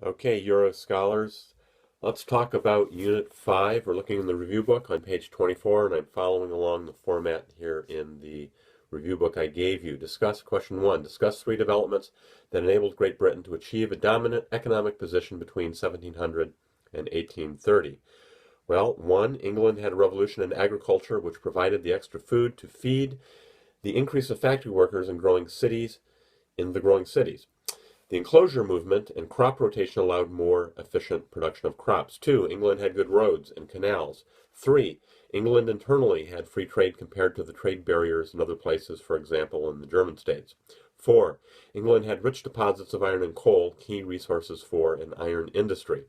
Okay, Euro scholars, let's talk about Unit 5. We're looking in the review book on page 24, and I'm following along the format here in the review book I gave you. Discuss question 1. Discuss three developments that enabled Great Britain to achieve a dominant economic position between 1700 and 1830. Well, 1. England had a revolution in agriculture which provided the extra food to feed the increase of factory workers in the growing cities. The enclosure movement and crop rotation allowed more efficient production of crops. 2. England had good roads and canals. 3. England internally had free trade compared to the trade barriers in other places, for example, in the German states. 4. England had rich deposits of iron and coal, key resources for an iron industry.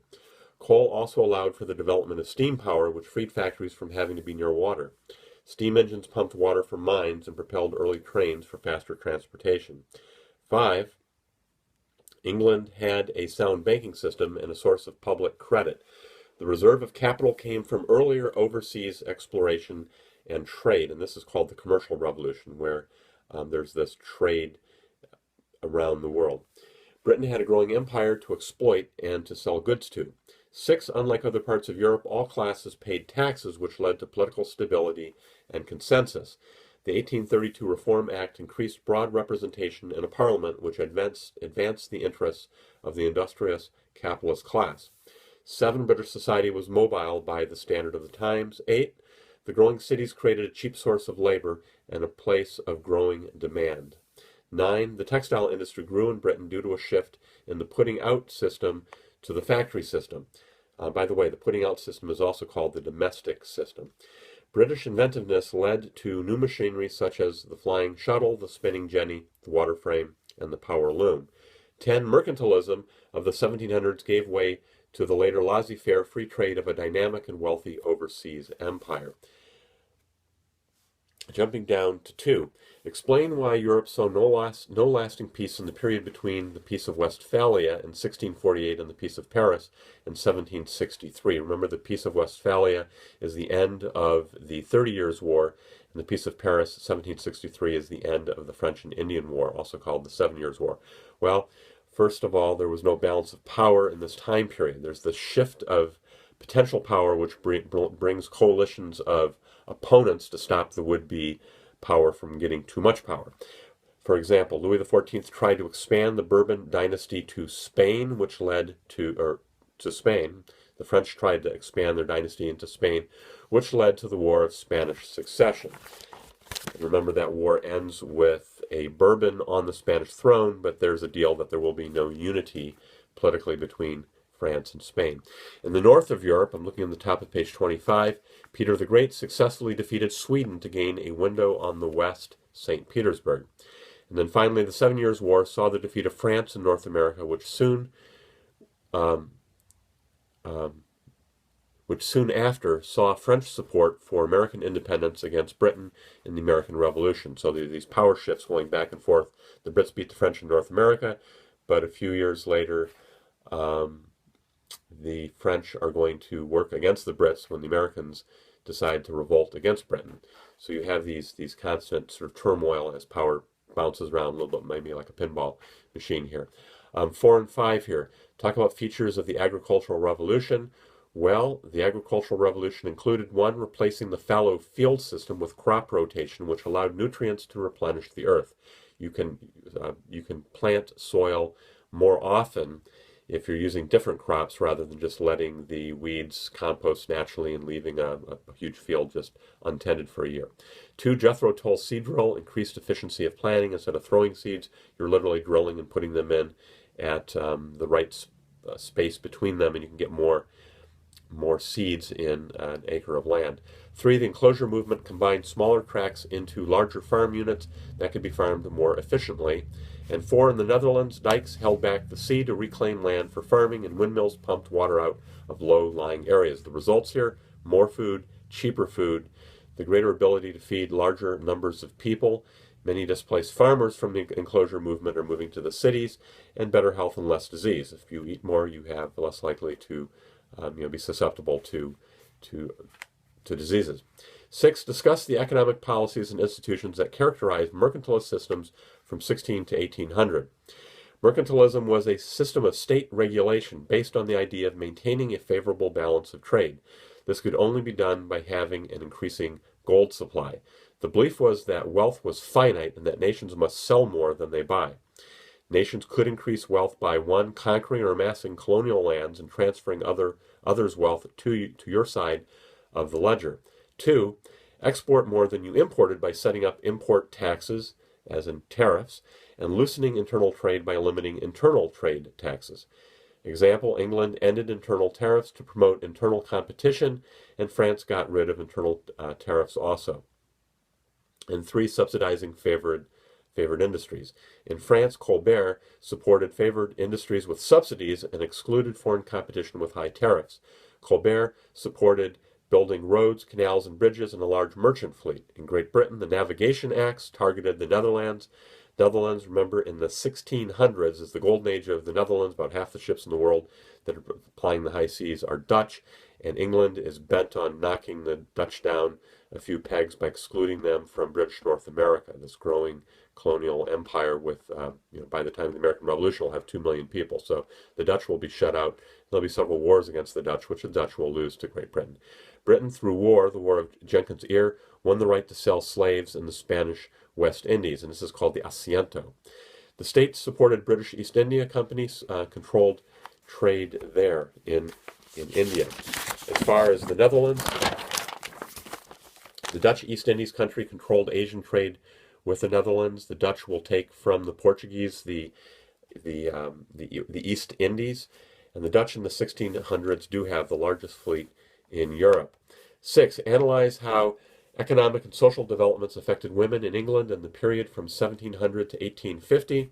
Coal also allowed for the development of steam power, which freed factories from having to be near water. Steam engines pumped water from mines and propelled early trains for faster transportation. 5. England had a sound banking system and a source of public credit. The reserve of capital came from earlier overseas exploration and trade, and this is called the Commercial Revolution, where there's this trade around the world. Britain had a growing empire to exploit and to sell goods to. 6. Unlike other parts of Europe, all classes paid taxes, which led to political stability and consensus. The 1832 Reform Act increased broad representation in a parliament which advanced the interests of the industrious capitalist class. 7. British society was mobile by the standard of the times. 8. The growing cities created a cheap source of labor and a place of growing demand. 9. The textile industry grew in Britain due to a shift in the putting out system to the factory system. By the way, the putting out system is also called the domestic system. British inventiveness led to new machinery such as the flying shuttle, the spinning jenny, the water frame, and the power loom. 10. Mercantilism of the 1700s gave way to the later laissez-faire free trade of a dynamic and wealthy overseas empire. Jumping down to 2. Explain why Europe saw no lasting peace in the period between the Peace of Westphalia in 1648 and the Peace of Paris in 1763. Remember, the Peace of Westphalia is the end of the 30 Years' War, and the Peace of Paris, 1763, is the end of the French and Indian War, also called the 7 Years' War. Well, first of all, there was no balance of power in this time period. There's this shift of potential power which brings coalitions of opponents to stop the would-be power from getting too much power. For example, Louis XIV tried to expand the Bourbon dynasty to Spain, which led to Spain. The French tried to expand their dynasty into Spain, which led to the War of Spanish Succession. And remember, that war ends with a Bourbon on the Spanish throne, but there's a deal that there will be no unity politically between France and Spain. In the north of Europe, I'm looking at the top of page 25, Peter the Great successfully defeated Sweden to gain a window on the west, St. Petersburg. And then finally, the 7 Years' War saw the defeat of France in North America, which soon after saw French support for American independence against Britain in the American Revolution. So there are these power shifts going back and forth. The Brits beat the French in North America, but a few years later, the French are going to work against the Brits when the Americans decide to revolt against Britain. So you have these constant sort of turmoil as power bounces around a little bit, maybe like a pinball machine here. 4 and 5 here. Talk about features of the agricultural revolution. Well, the agricultural revolution included 1, replacing the fallow field system with crop rotation, which allowed nutrients to replenish the earth. You can plant soil more often if you're using different crops rather than just letting the weeds compost naturally and leaving a huge field just untended for a year. 2, Jethro Tull seed drill increased efficiency of planting. Instead of throwing seeds, you're literally drilling and putting them in at the right space between them, and you can get more seeds in an acre of land. 3, the enclosure movement combined smaller tracts into larger farm units that could be farmed more efficiently. And 4, in the Netherlands, dikes held back the sea to reclaim land for farming, and windmills pumped water out of low-lying areas. The results here: more food, cheaper food, the greater ability to feed larger numbers of people. Many displaced farmers from the enclosure movement are moving to the cities, and better health and less disease. If you eat more, you have less likely to be susceptible to diseases. 6, discuss the economic policies and institutions that characterize mercantilist systems from 16 to 1800. Mercantilism was a system of state regulation based on the idea of maintaining a favorable balance of trade. This could only be done by having an increasing gold supply. The belief was that wealth was finite and that nations must sell more than they buy. Nations could increase wealth by one, conquering or amassing colonial lands and transferring others' wealth to your side of the ledger. Two, export more than you imported by setting up import taxes, as in tariffs, and loosening internal trade by limiting internal trade taxes. Example, England ended internal tariffs to promote internal competition, and France got rid of internal tariffs also. And three, subsidizing favored industries. In France, Colbert supported favored industries with subsidies and excluded foreign competition with high tariffs. Colbert supported building roads, canals, and bridges and a large merchant fleet. In Great Britain, the Navigation Acts targeted the Netherlands. Netherlands, remember, in the 1600s is the golden age of the Netherlands. About half the ships in the world that are plying the high seas are Dutch, and England is bent on knocking the Dutch down a few pegs by excluding them from British North America, this growing colonial empire with, by the time of the American Revolution, will have 2 million people. So the Dutch will be shut out. There'll be several wars against the Dutch, which the Dutch will lose to Great Britain. Britain, through war, the War of Jenkins' Ear, won the right to sell slaves in the Spanish West Indies, and this is called the Asiento. The states supported British East India companies, controlled trade there in India. As far as the Netherlands, the Dutch East Indies country controlled Asian trade with the Netherlands. The Dutch will take from the Portuguese the East Indies, and the Dutch in the 1600s do have the largest fleet in Europe. 6. Analyze how economic and social developments affected women in England in the period from 1700 to 1850.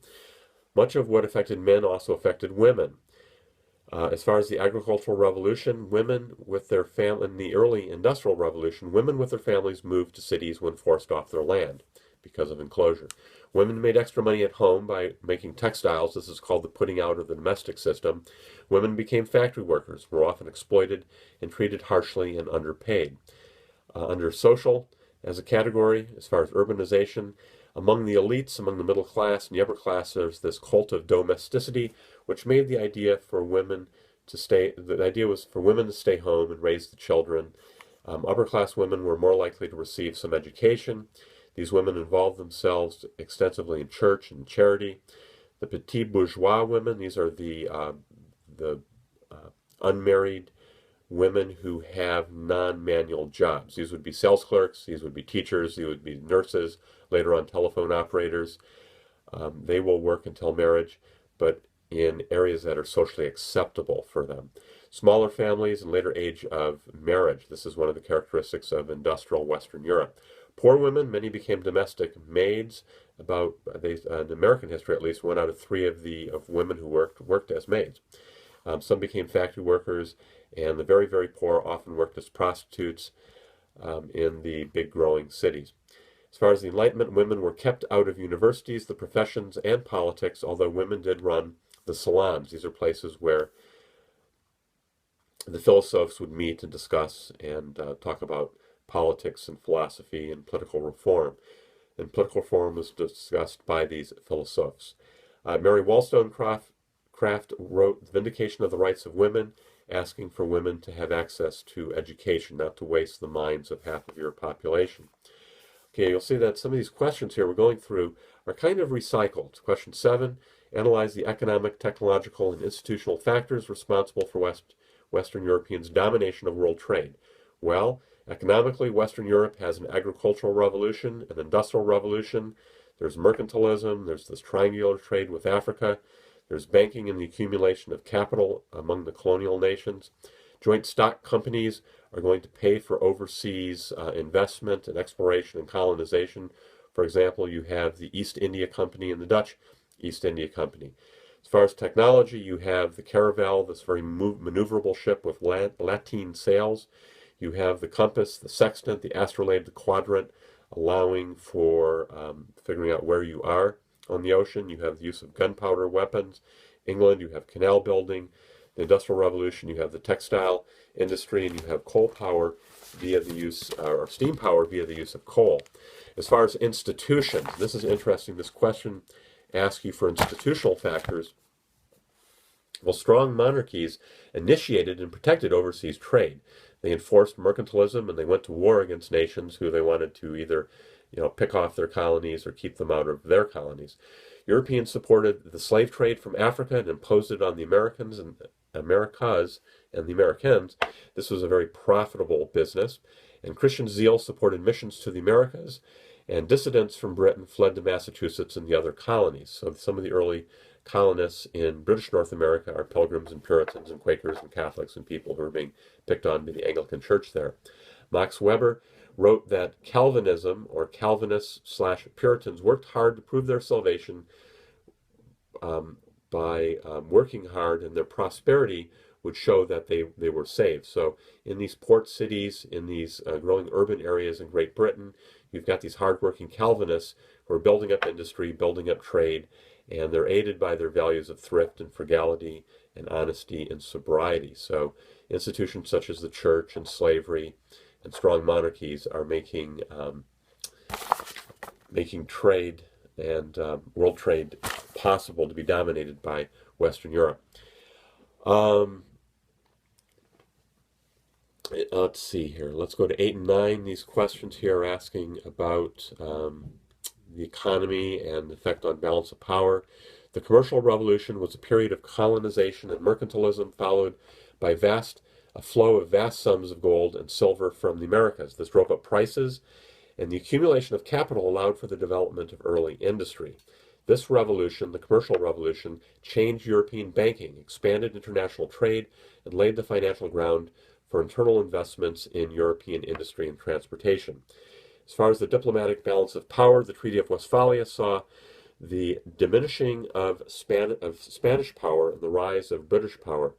Much of what affected men also affected women. As far as the agricultural revolution, women with their in the early industrial revolution, women with their families moved to cities when forced off their land because of enclosure. Women made extra money at home by making textiles. This is called the putting out of the domestic system. Women became factory workers, were often exploited and treated harshly and underpaid. Under social, as a category, as far as urbanization, among the elites, among the middle class and the upper class, there's this cult of domesticity, which made the idea for women to stay, the idea was for women to stay home and raise the children. Upper class women were more likely to receive some education. These women involved themselves extensively in church and charity. The petit bourgeois women, these are the unmarried women who have non-manual jobs. These would be sales clerks, these would be teachers, these would be nurses, later on telephone operators. They will work until marriage, but in areas that are socially acceptable for them. Smaller families and later age of marriage. This is one of the characteristics of industrial Western Europe. Poor women, many became domestic maids. In American history at least, 1 out of 3 of women who worked as maids. Some became factory workers, and the very, very poor often worked as prostitutes in the big growing cities. As far as the Enlightenment, women were kept out of universities, the professions, and politics, although women did run the salons. These are places where the philosophers would meet and discuss and talk about politics and philosophy and political reform. And political reform was discussed by these philosophers. Mary Wollstonecraft wrote The Vindication of the Rights of Women, asking for women to have access to education, not to waste the minds of half of your population. Okay, you'll see that some of these questions here we're going through are kind of recycled. Question 7, analyze the economic, technological, and institutional factors responsible for Western Europeans' domination of world trade. Well, economically, Western Europe has an agricultural revolution, an industrial revolution. There's mercantilism. There's this triangular trade with Africa. There's banking and the accumulation of capital among the colonial nations. Joint stock companies are going to pay for overseas investment and exploration and colonization. For example, you have the East India Company and the Dutch East India Company. As far as technology, you have the Caravel, this very maneuverable ship with lateen sails. You have the compass, the sextant, the astrolabe, the quadrant, allowing for figuring out where you are on the ocean. You have the use of gunpowder weapons. England, you have canal building. The Industrial Revolution, you have the textile industry, and you have coal power via the use, or steam power via the use of coal. As far as institutions, this is interesting. This question ask you for institutional factors. Well, strong monarchies initiated and protected overseas trade. They enforced mercantilism, and they went to war against nations who they wanted to either, pick off their colonies or keep them out of their colonies. Europeans supported the slave trade from Africa and imposed it on the Americans and Americas and the Americans. This was a very profitable business. And Christian zeal supported missions to the Americas, and dissidents from Britain fled to Massachusetts and the other colonies. So some of the early colonists in British North America are Pilgrims and Puritans and Quakers and Catholics and people who are being picked on by the Anglican Church there. Max Weber wrote that Calvinism, or Calvinists/Puritans, worked hard to prove their salvation by working hard, and their prosperity would show that they were saved. So in these port cities, in these growing urban areas in Great Britain, you've got these hardworking Calvinists who are building up industry, building up trade, and they're aided by their values of thrift and frugality and honesty and sobriety. So institutions such as the church and slavery and strong monarchies are making trade and world trade possible to be dominated by Western Europe. Let's see here. Let's go to 8 and 9. These questions here are asking about the economy and the effect on balance of power. The commercial revolution was a period of colonization and mercantilism, followed by a flow of vast sums of gold and silver from the Americas. This drove up prices, and the accumulation of capital allowed for the development of early industry. This revolution, the commercial revolution, changed European banking, expanded international trade, and laid the financial ground for internal investments in European industry and transportation. As far as the diplomatic balance of power, the Treaty of Westphalia saw the diminishing of Spanish power and the rise of British power.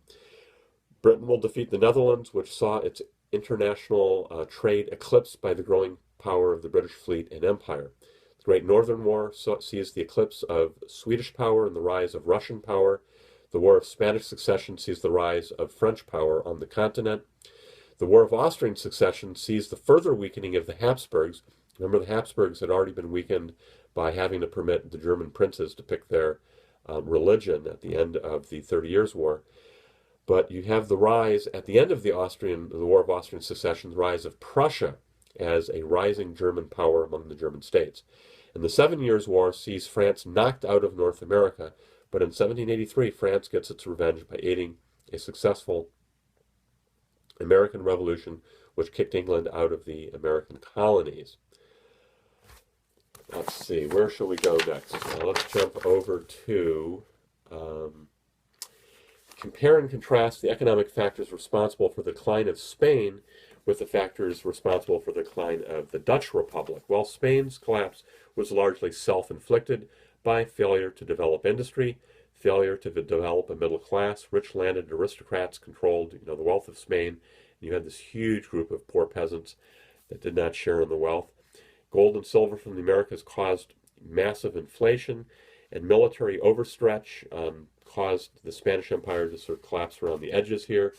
Britain will defeat the Netherlands, which saw its international trade eclipsed by the growing power of the British fleet and empire. The Great Northern War sees the eclipse of Swedish power and the rise of Russian power. The War of Spanish Succession sees the rise of French power on the continent. The War of Austrian Succession sees the further weakening of the Habsburgs. Remember, the Habsburgs had already been weakened by having to permit the German princes to pick their religion at the end of the 30 Years' War. But you have the rise, at the end of the War of Austrian Succession, the rise of Prussia as a rising German power among the German states. And the 7 Years' War sees France knocked out of North America, but in 1783, France gets its revenge by aiding a successful American Revolution, which kicked England out of the American colonies. Let's see, where shall we go next? Let's jump over to compare and contrast the economic factors responsible for the decline of Spain with the factors responsible for the decline of the Dutch Republic. Well, Spain's collapse was largely self-inflicted by failure to develop industry, failure to develop a middle class. Rich landed aristocrats controlled, the wealth of Spain, and you had this huge group of poor peasants that did not share in the wealth. Gold and silver from the Americas caused massive inflation, and military overstretch caused the Spanish Empire to sort of collapse around the edges here,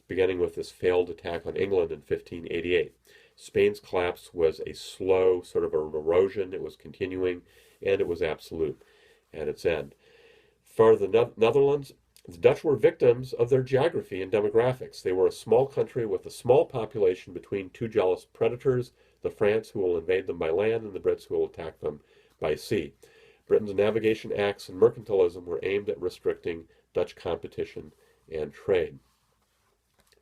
beginning with this failed attack on England in 1588. Spain's collapse was a slow sort of an erosion. It was continuing, and it was absolute at its end. For the Netherlands, the Dutch were victims of their geography and demographics. They were a small country with a small population between two jealous predators, the France who will invade them by land and the Brits who will attack them by sea. Britain's navigation acts and mercantilism were aimed at restricting Dutch competition and trade.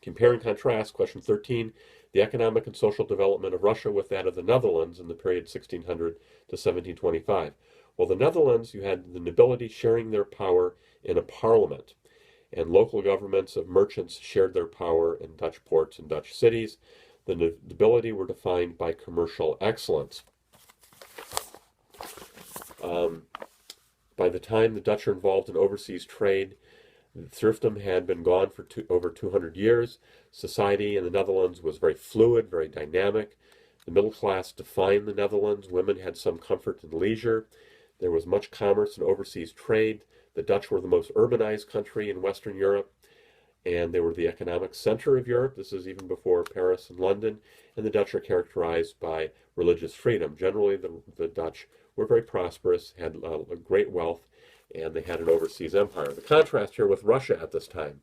Compare and contrast, question 13, the economic and social development of Russia with that of the Netherlands in the period 1600 to 1725. Well, the Netherlands, you had the nobility sharing their power in a parliament, and local governments of merchants shared their power in Dutch ports and Dutch cities. The nobility were defined by commercial excellence. By the time the Dutch are involved in overseas trade, serfdom had been gone for over 200 years. Society in the Netherlands was very fluid, very dynamic. The middle class defined the Netherlands. Women had some comfort and leisure. There was much commerce and overseas trade. The Dutch were the most urbanized country in Western Europe, and they were the economic center of Europe. This is even before Paris and London. And the Dutch are characterized by religious freedom. Generally, the Dutch were very prosperous, had a great wealth, and they had an overseas empire. The contrast here with Russia at this time.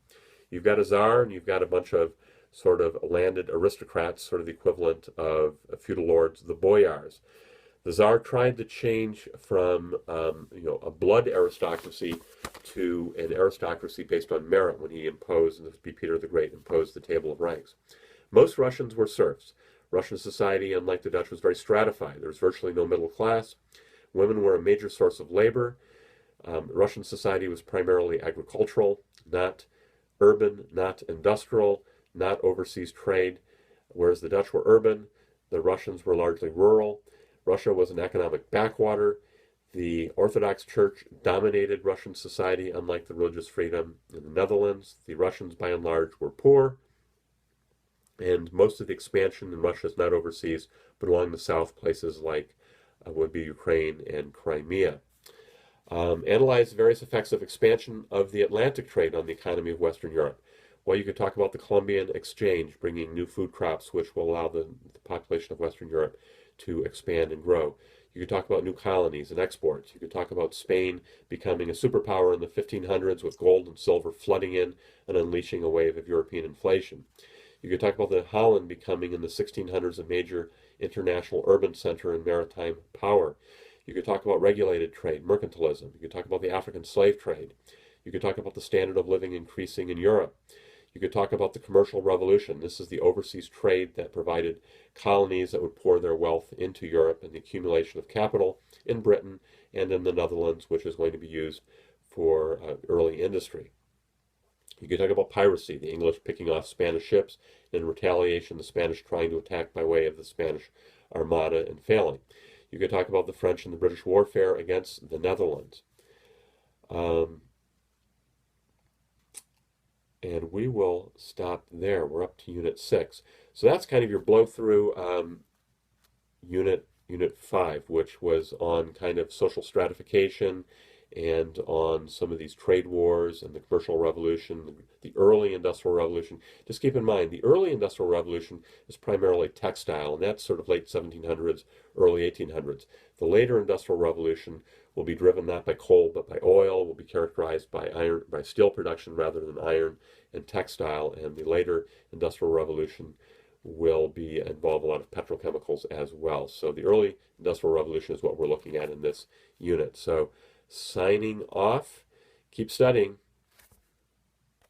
You've got a czar and you've got a bunch of sort of landed aristocrats, sort of the equivalent of feudal lords, the boyars. The Tsar tried to change from a blood aristocracy to an aristocracy based on merit when he imposed, and this would be Peter the Great, imposed the table of ranks. Most Russians were serfs. Russian society, unlike the Dutch, was very stratified. There was virtually no middle class. Women were a major source of labor. Russian society was primarily agricultural, not urban, not industrial, not overseas trade. Whereas the Dutch were urban, the Russians were largely rural. Russia was an economic backwater. The Orthodox Church dominated Russian society, unlike the religious freedom in the Netherlands. The Russians, by and large, were poor, and most of the expansion in Russia is not overseas, but along the south, places like would be Ukraine and Crimea. Analyze various effects of expansion of the Atlantic trade on the economy of Western Europe. Well, you could talk about the Columbian Exchange, bringing new food crops, which will allow the population of Western Europe to expand and grow. You could talk about new colonies and exports. You could talk about Spain becoming a superpower in the 1500s with gold and silver flooding in and unleashing a wave of European inflation. You could talk about the Holland becoming in the 1600s a major international urban center and maritime power. You could talk about regulated trade, mercantilism. You could talk about the African slave trade. You could talk about the standard of living increasing in Europe. You could talk about the commercial revolution. This is the overseas trade that provided colonies that would pour their wealth into Europe, and the accumulation of capital in Britain and in the Netherlands, which is going to be used for early industry. You could talk about piracy, the English picking off Spanish ships, and in retaliation, the Spanish trying to attack by way of the Spanish Armada and failing. You could talk about the French and the British warfare against the Netherlands. And we will stop there. We're up to Unit 6. So that's kind of your blow-through Unit 5, which was on kind of social stratification and on some of these trade wars and the commercial revolution, the early industrial revolution. Just keep in mind, the early industrial revolution is primarily textile, and that's sort of late 1700s, early 1800s. The later industrial revolution will be driven not by coal but by oil, will be characterized by steel production rather than iron and textile, and the later industrial revolution will involve a lot of petrochemicals as well. So the early industrial revolution is what we're looking at in this unit. So signing off, keep studying.